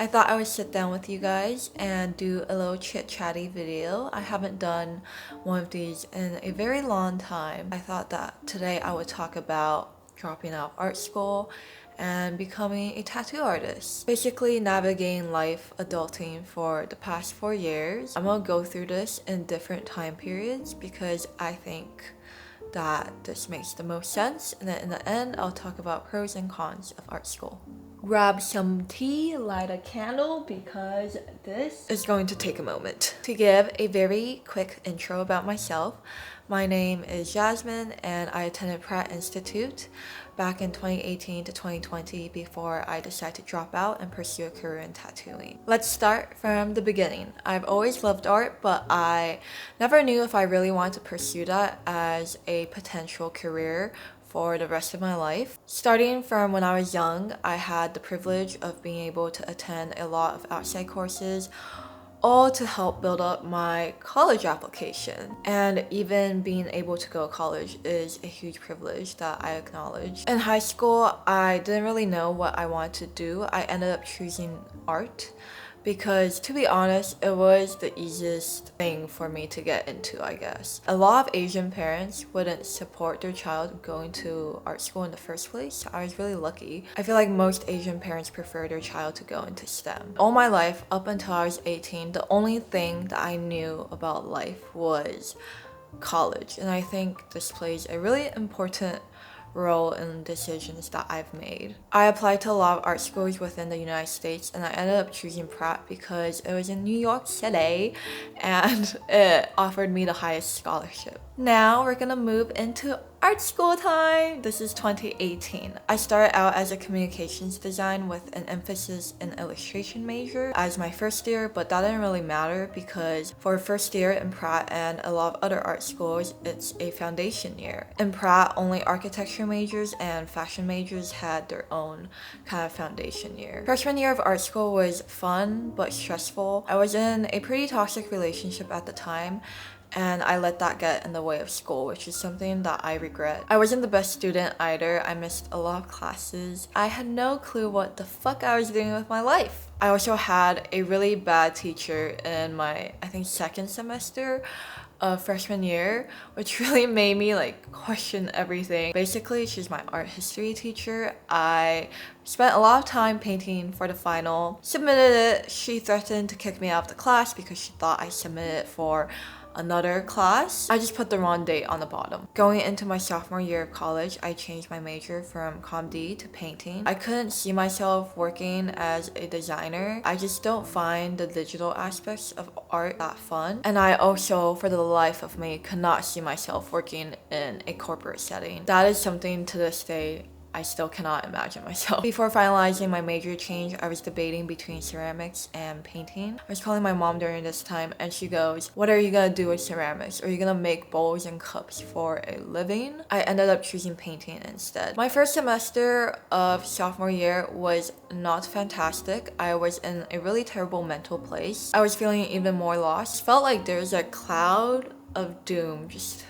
I thought I would sit down with you guys and do a little chit-chatty video. I haven't done one of these in a very long time. I thought that today I would talk about dropping out of art school and becoming a tattoo artist. Basically navigating life adulting for the past 4 years. I'm gonna go through this in different time periods because I think that this makes the most sense, and then in the end I'll talk about pros and cons of art school. Grab some tea, light a candle, because this is going to take a moment. To give a very quick intro about myself, my name is Jasmine and I attended Pratt Institute back in 2018 to 2020 before I decided to drop out and pursue a career in tattooing. Let's start from the beginning. I've always loved art, but I never knew if I really wanted to pursue that as a potential career for the rest of my life. Starting from when I was young, I had the privilege of being able to attend a lot of outside courses, all to help build up my college application. And even being able to go to college is a huge privilege that I acknowledge. In high school, I didn't really know what I wanted to do. I ended up choosing art because, to be honest, it was the easiest thing for me to get into, I guess. A lot of Asian parents wouldn't support their child going to art school in the first place, so I was really lucky. I feel like most Asian parents prefer their child to go into STEM. All my life, up until I was 18, the only thing that I knew about life was college, and I think this plays a really important role in decisions that I've made. I applied to a lot of art schools within the United States, and I ended up choosing Pratt because it was in New York City and it offered me the highest scholarship. Now we're gonna move into art school time. This is 2018. I started out as a communications design with an emphasis in illustration major as my first year, but that didn't really matter because for first year in Pratt and a lot of other art schools, it's a foundation year. In Pratt, only architecture majors and fashion majors had their own kind of foundation year. Freshman year of art school was fun but stressful. I was in a pretty toxic relationship at the time, and I let that get in the way of school, which is something that I regret. I wasn't the best student either. I missed a lot of classes. I had no clue what the fuck I was doing with my life. I also had a really bad teacher in my, I think, second semester of freshman year, which really made me question everything. Basically, she's my art history teacher. I spent a lot of time painting for the final, submitted it. She threatened to kick me out of the class because she thought I submitted it for another class. I just put the wrong date on the bottom. Going into my sophomore year of college, I changed my major from ComD to painting. I couldn't see myself working as a designer. I just don't find the digital aspects of art that fun. And I also, for the life of me, could not see myself working in a corporate setting. That is something to this day I still cannot imagine myself. Before finalizing my major change, I was debating between ceramics and painting. I was calling my mom during this time and she goes, "What are you gonna do with ceramics? Are you gonna make bowls and cups for a living?" I ended up choosing painting instead. My first semester of sophomore year was not fantastic. I was in a really terrible mental place. I was feeling even more lost. Felt like there's a cloud of doom just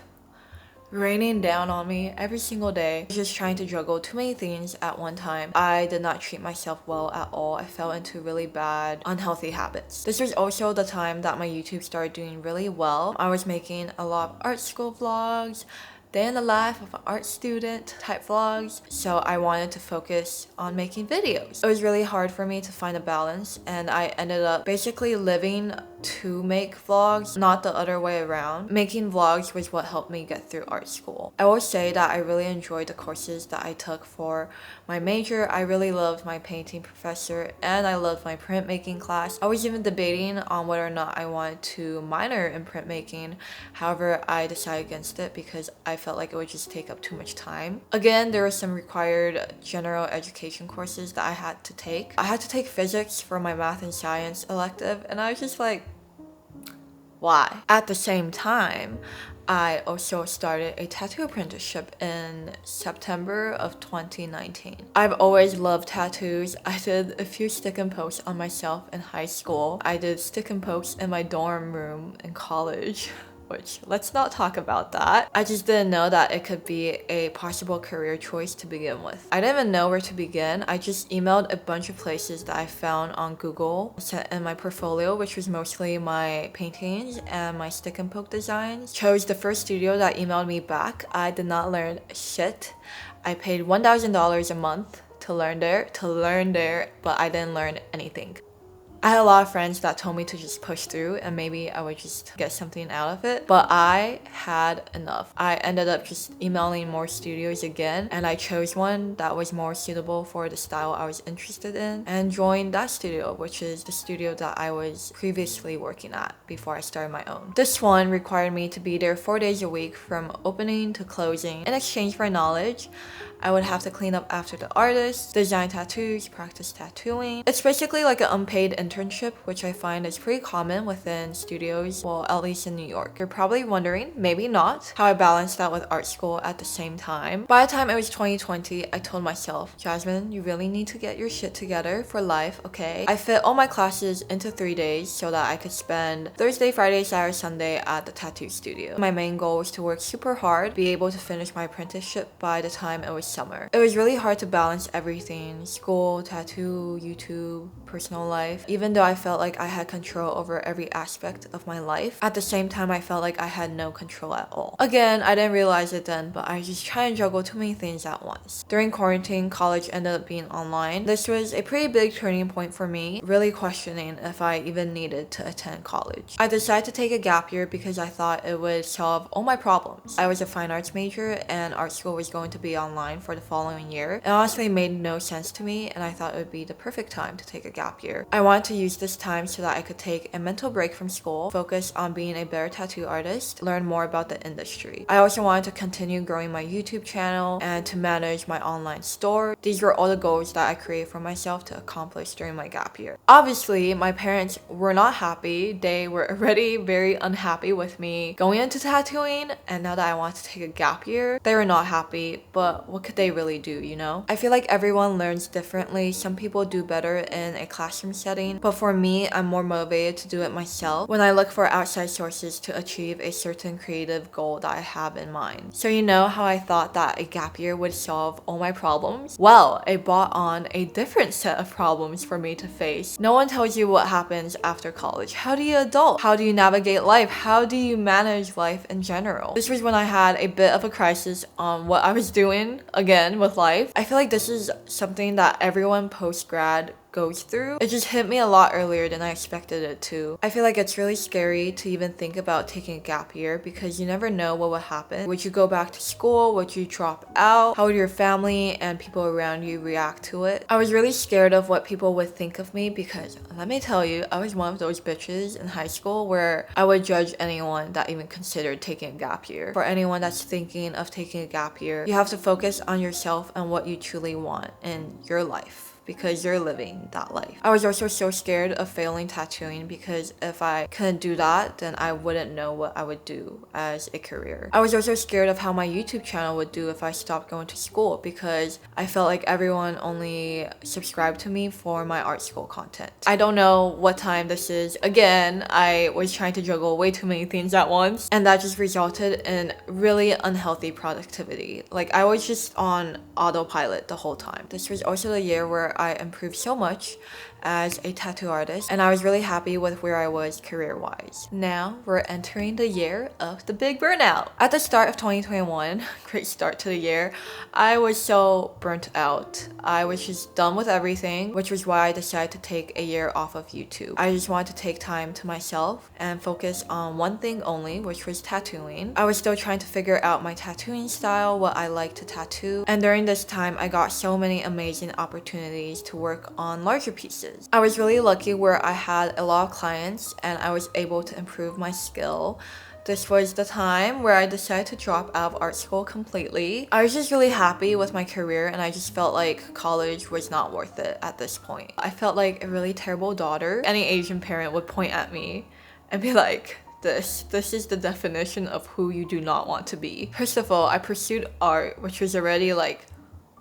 raining down on me every single day. I was just trying to juggle too many things at one time. I did not treat myself well at all. I fell into really bad, unhealthy habits. This was also the time that my YouTube started doing really well. I was making a lot of art school vlogs, day in the life of an art student type vlogs, so I wanted to focus on making videos. It was really hard for me to find a balance, and I ended up basically living to make vlogs, not the other way around. Making vlogs was what helped me get through art school. I will say that I really enjoyed the courses that I took for my major. I really loved my painting professor and I loved my printmaking class. I was even debating on whether or not I wanted to minor in printmaking. However, I decided against it because I felt like it would just take up too much time. Again, there were some required general education courses that I had to take. I had to take physics for my math and science elective, and I was just like, why? At the same time, I also started a tattoo apprenticeship in September of 2019. I've always loved tattoos. I did a few stick and posts on myself in high school. I did stick and posts in my dorm room in college. which let's not talk about that. I just didn't know that it could be a possible career choice to begin with. I didn't even know where to begin. I just emailed a bunch of places that I found on Google, sent in my portfolio, which was mostly my paintings and my stick and poke designs. Chose the first studio that emailed me back. I did not learn shit. I paid $1,000 a month to learn there, but I didn't learn anything. I had a lot of friends that told me to just push through and maybe I would just get something out of it, but I had enough. I ended up just emailing more studios again, and I chose one that was more suitable for the style I was interested in and joined that studio, which is the studio that I was previously working at before I started my own. This one required me to be there 4 days a week from opening to closing. In exchange for knowledge, I would have to clean up after the artist, design tattoos, practice tattooing. It's basically like an unpaid internship, which I find is pretty common within studios, well, at least in New York. You're probably wondering, maybe not, how I balanced that with art school at the same time. By the time it was 2020, I told myself, Jasmine, you really need to get your shit together for life, okay? I fit all my classes into 3 days so that I could spend Thursday, Friday, Saturday, Sunday at the tattoo studio. My main goal was to work super hard, be able to finish my apprenticeship by the time it was summer. It was really hard to balance everything: school, tattoo, YouTube, personal life, even though I felt like I had control over every aspect of my life. At the same time, I felt like I had no control at all. Again, I didn't realize it then, but I was just trying to juggle too many things at once. During quarantine, college ended up being online. This was a pretty big turning point for me, really questioning if I even needed to attend college. I decided to take a gap year because I thought it would solve all my problems. I was a fine arts major and art school was going to be online for the following year. It honestly made no sense to me, and I thought it would be the perfect time to take a gap year. I wanted to use this time so that I could take a mental break from school, focus on being a better tattoo artist, learn more about the industry. I also wanted to continue growing my YouTube channel and to manage my online store. These were all the goals that I created for myself to accomplish during my gap year. Obviously, my parents were not happy. They were already very unhappy with me going into tattooing, and now that I want to take a gap year, they were not happy, but what could they really do, you know? I feel like everyone learns differently. Some people do better in a classroom setting, but for me, I'm more motivated to do it myself when I look for outside sources to achieve a certain creative goal that I have in mind. So you know how I thought that a gap year would solve all my problems? Well, it brought on a different set of problems for me to face. No one tells you what happens after college. How do you adult? How do you navigate life? How do you manage life in general? This was when I had a bit of a crisis on what I was doing again with life. I feel like this is something that everyone post-grad goes through. It just hit me a lot earlier than I expected it to. I feel like it's really scary to even think about taking a gap year because you never know what will happen. Would you go back to school? Would you drop out? How would your family and people around you react to it? I was really scared of what people would think of me because, let me tell you, I was one of those bitches in high school where I would judge anyone that even considered taking a gap year. For anyone that's thinking of taking a gap year, you have to focus on yourself and what you truly want in your life, because you're living that life. I was also so scared of failing tattooing because if I couldn't do that, then I wouldn't know what I would do as a career. I was also scared of how my YouTube channel would do if I stopped going to school because I felt like everyone only subscribed to me for my art school content. I don't know what time this is. Again, I was trying to juggle way too many things at once, and that just resulted in really unhealthy productivity. Like, I was just on autopilot the whole time. This was also the year where I improved so much as a tattoo artist, and I was really happy with where I was career-wise. Now we're entering the year of the big burnout. At the start of 2021, great start to the year, I was so burnt out. I was just done with everything, which was why I decided to take a year off of YouTube. I just wanted to take time to myself and focus on one thing only, which was tattooing. I was still trying to figure out my tattooing style, what I like to tattoo, and during this time, I got so many amazing opportunities to work on larger pieces. I was really lucky where I had a lot of clients and I was able to improve my skill. This was the time where I decided to drop out of art school completely. I was just really happy with my career and I just felt like college was not worth it at this point. I felt like a really terrible daughter. Any Asian parent would point at me and be like, this is the definition of who you do not want to be. First of all, I pursued art, which was already like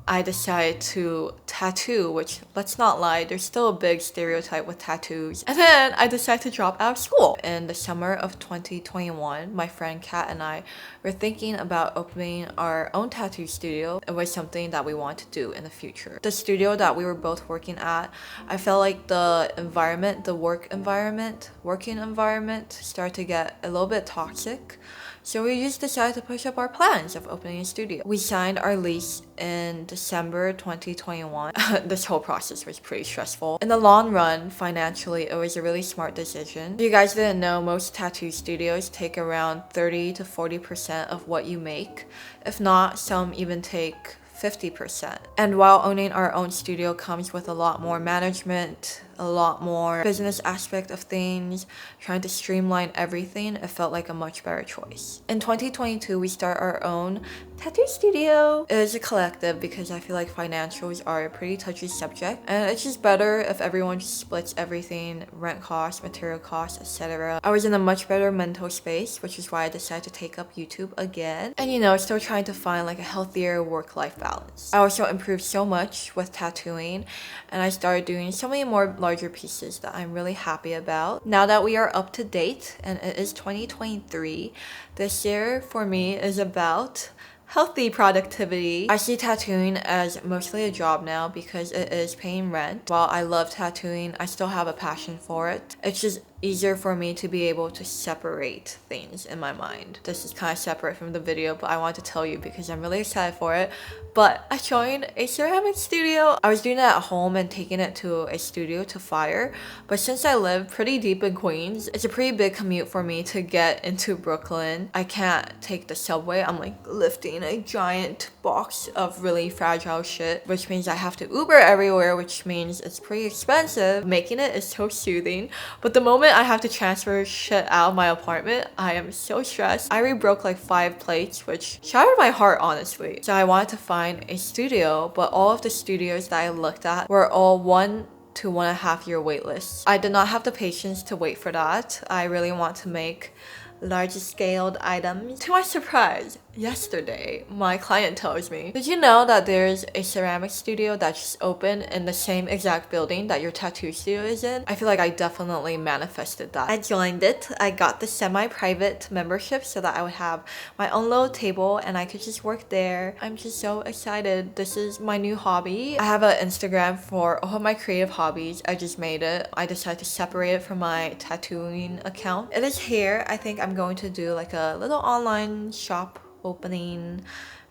I decided to tattoo, which, let's not lie, there's still a big stereotype with tattoos. And then I decided to drop out of school. In the summer of 2021, my friend Kat and I were thinking about opening our own tattoo studio. It was something that we want to do in the future. The studio that we were both working at, I felt like the environment, the working environment started to get a little bit toxic. So we just decided to push up our plans of opening a studio. We signed our lease in December 2021. This whole process was pretty stressful. In the long run, financially, it was a really smart decision. If you guys didn't know, most tattoo studios take around 30 to 40% of what you make. If not, some even take 50%. And while owning our own studio comes with a lot more management, a lot more business aspect of things, trying to streamline everything, it felt like a much better choice. In 2022, we start our own tattoo studio. It is a collective because I feel like financials are a pretty touchy subject, and it's just better if everyone just splits everything, rent costs, material costs, etc. I was in a much better mental space, which is why I decided to take up YouTube again. And still trying to find like a healthier work-life balance. I also improved so much with tattooing, and I started doing so many more larger pieces that I'm really happy about. Now that we are up to date and it is 2023, this year for me is about healthy productivity. I see tattooing as mostly a job now because it is paying rent. While I love tattooing, I still have a passion for it. It's just easier for me to be able to separate things in my mind. This is kind of separate from the video, but I want to tell you because I'm really excited for it. But I joined a ceramic studio. I was doing it at home and taking it to a studio to fire. But since I live pretty deep in Queens, it's a pretty big commute for me to get into Brooklyn. I can't take the subway. I'm like lifting a giant box of really fragile shit, which means I have to Uber everywhere, which means it's pretty expensive. Making it is so soothing. But the moment I have to transfer shit out of my apartment, I am so stressed. I already broke like 5 plates, which shattered my heart, honestly. So I wanted to find a studio, but all of the studios that I looked at were all 1 to 1.5 year wait lists. I did not have the patience to wait for that. I really want to make large scaled items. To my surprise, yesterday, my client tells me, did you know that there's a ceramic studio that just opened in the same exact building that your tattoo studio is in? I feel like I definitely manifested that. I joined it. I got the semi-private membership so that I would have my own little table and I could just work there. I'm just so excited. This is my new hobby. I have an Instagram for all of my creative hobbies. I just made it. I decided to separate it from my tattooing account. It is here. I think I'm going to do like a little online shop opening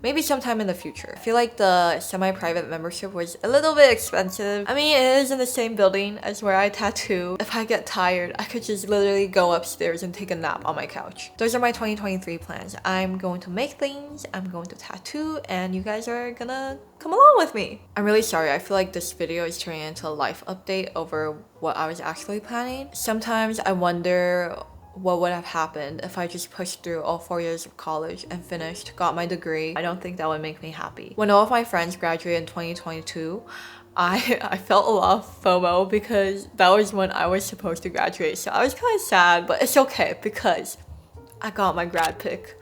maybe sometime in the future. I feel like the semi-private membership was a little bit expensive. I mean, it is in the same building as where I tattoo. If I get tired, I could just literally go upstairs and take a nap on my couch. Those are my 2023 plans. I'm going to make things, I'm going to tattoo, and you guys are gonna come along with me. I'm really sorry. I feel like this video is turning into a life update over what I was actually planning. Sometimes I wonder what would have happened if I just pushed through all 4 years of college and finished, got my degree. I don't think that would make me happy. When all of my friends graduated in 2022, I felt a lot of FOMO because that was when I was supposed to graduate. So I was kind of sad, but it's okay because I got my grad pick.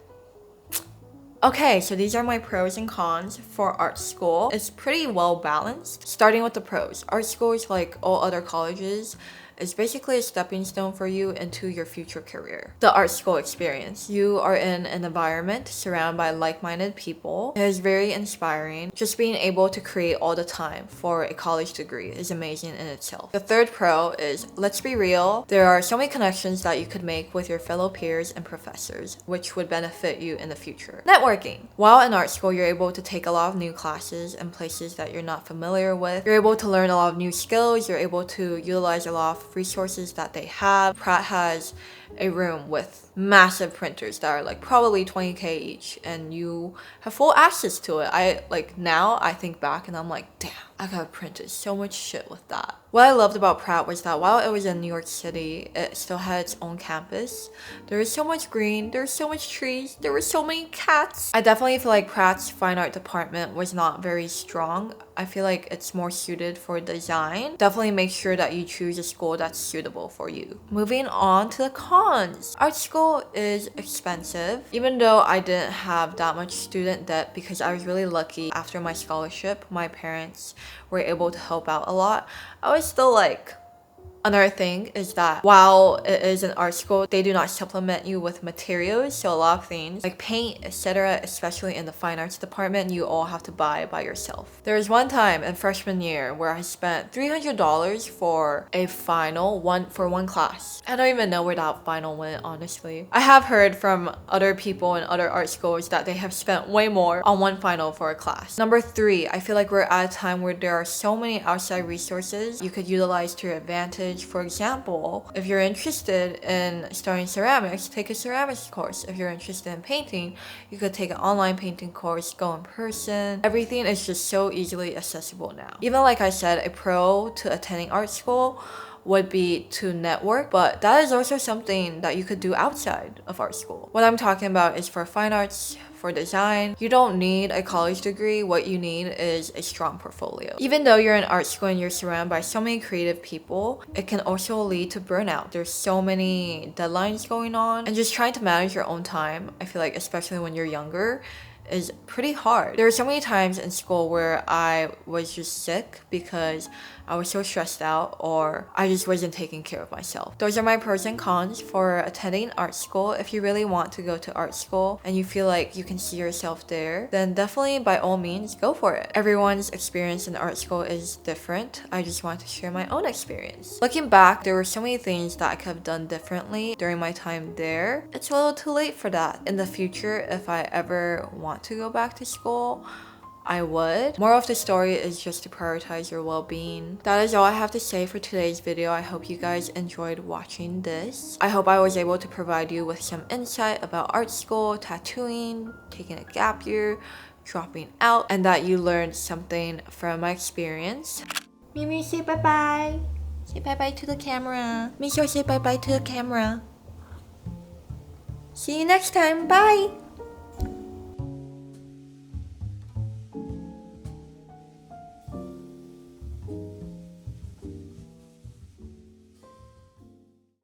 Okay, so these are my pros and cons for art school. It's pretty well balanced. Starting with the pros. Art school is like all other colleges. It's basically a stepping stone for you into your future career. The art school experience. You are in an environment surrounded by like-minded people. It is very inspiring. Just being able to create all the time for a college degree is amazing in itself. The third pro is, let's be real, there are so many connections that you could make with your fellow peers and professors, which would benefit you in the future. Networking. While in art school, you're able to take a lot of new classes in places that you're not familiar with. You're able to learn a lot of new skills. You're able to utilize a lot of resources that they have. Pratt has a room with massive printers that are like probably 20k each, and you have full access to it. Now I think back and I'm like, damn, I could have printed so much shit with that. What I loved about Pratt was that while it was in New York City, it still had its own campus. There was so much green, there was so much trees, there were so many cats. I definitely feel like Pratt's fine art department was not very strong. I feel like it's more suited for design. Definitely make sure that you choose a school that's suitable for you. Moving on to the cons. cons. Art school is expensive. Even though I didn't have that much student debt because I was really lucky after my scholarship, my parents were able to help out a lot. I was still like, another thing is that while it is an art school, they do not supplement you with materials. So a lot of things like paint, etc., especially in the fine arts department, you all have to buy by yourself. There was one time in freshman year where I spent $300 for a final for one class. I don't even know where that final went, honestly. I have heard from other people in other art schools that they have spent way more on one final for a class. Number 3, I feel like we're at a time where there are so many outside resources you could utilize to your advantage. For example, if you're interested in studying ceramics, take a ceramics course. If you're interested in painting, you could take an online painting course, go in person. Everything is just so easily accessible now. Even like I said, a pro to attending art school would be to network, but that is also something that you could do outside of art school. What I'm talking about is for fine arts, for design. You don't need a college degree. What you need is a strong portfolio. Even though you're in art school and you're surrounded by so many creative people, it can also lead to burnout. There's so many deadlines going on, and just trying to manage your own time, I feel like, especially when you're younger, is pretty hard. There were so many times in school where I was just sick because I was so stressed out or I just wasn't taking care of myself. Those are my pros and cons for attending art school. If you really want to go to art school and you feel like you can see yourself there, then definitely by all means go for it. Everyone's experience in art school is different. I just want to share my own experience. Looking back, there were so many things that I could have done differently during my time there. It's a little too late for that. In the future, if I ever want to go back to school, I would. Moral of the story is just to prioritize your well-being. That is all I have to say for today's video. I hope you guys enjoyed watching this. I hope I was able to provide you with some insight about art school, tattooing, taking a gap year, dropping out, and that you learned something from my experience. Mimi, say bye-bye. Say bye-bye to the camera. Misho, say bye-bye to the camera. See you next time. Bye!